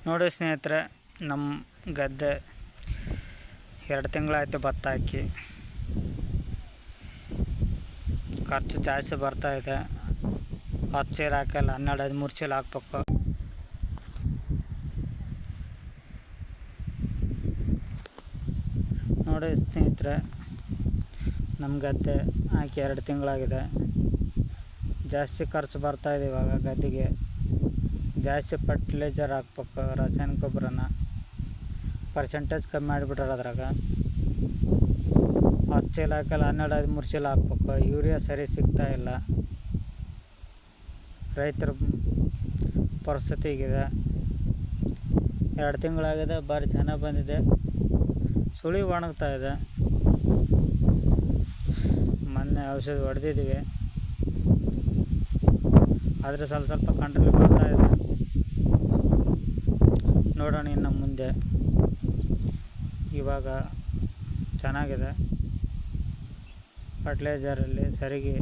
ನೋಡಿ ಸ್ನೇಹಿತರೆ, ನಮ್ಮ ಗದ್ದೆ 2 ತಿಂಗಳಾಯ್ತು ಭತ್ತ ಹಾಕಿ. ಖರ್ಚು ಜಾಸ್ತಿ ಬರ್ತಾಯಿದೆ. 10 ಚೀಲ ಹಾಕಲ್ಲ, 12-13 ಚೀಲ ಹಾಕ್ಬೇಕು. ನೋಡಿ ಸ್ನೇಹಿತರೆ, ನಮ್ಮ ಗದ್ದೆ ಹಾಕಿ 2 ತಿಂಗಳಾಗಿದೆ. ಜಾಸ್ತಿ ಖರ್ಚು ಬರ್ತಾಯಿದೆ. ಇವಾಗ ಗದ್ದೆಗೆ ಜಾಸ್ತಿ ಫರ್ಟಿಲೈಸರ್ ಹಾಕ್ಬೇಕು, ರಾಸಾಯನಿಕ ಗೊಬ್ಬರನ ಪರ್ಸೆಂಟೇಜ್ ಕಮ್ಮಿ ಮಾಡಿಬಿಟ್ರೆ ಅದ್ರಾಗ 10 ಚೀಲ ಹಾಕಲ್ಲ, 12-13 ಚೀಲ ಹಾಕ್ಬೇಕು. ಯೂರಿಯಾ ಸರಿ ಸಿಗ್ತಾಯಿಲ್ಲ. ರೈತರ ಪರಿಸ್ಥಿತಿ ಹೀಗಿದೆ. 2 ತಿಂಗಳಾಗಿದೆ, ಭಾರಿ ಚೆನ್ನಾಗಿ ಬಂದಿದೆ. ಸುಳಿ ಒಣಗ್ತಾಯಿದೆ. ಮೊನ್ನೆ ಔಷಧಿ ಹೊಡೆದಿದ್ದೀವಿ, ಆದರೆ ಸ್ವಲ್ಪ ಕಂಟ್ರೋಲ್ ಬರ್ತಾಯಿದೆ. ನೋಡೋಣ ಇನ್ನು ಮುಂದೆ. ಇವಾಗ ಚೆನ್ನಾಗಿದೆ. ಫರ್ಟಿಲೈಸರಲ್ಲಿ ಸರಿಗೆ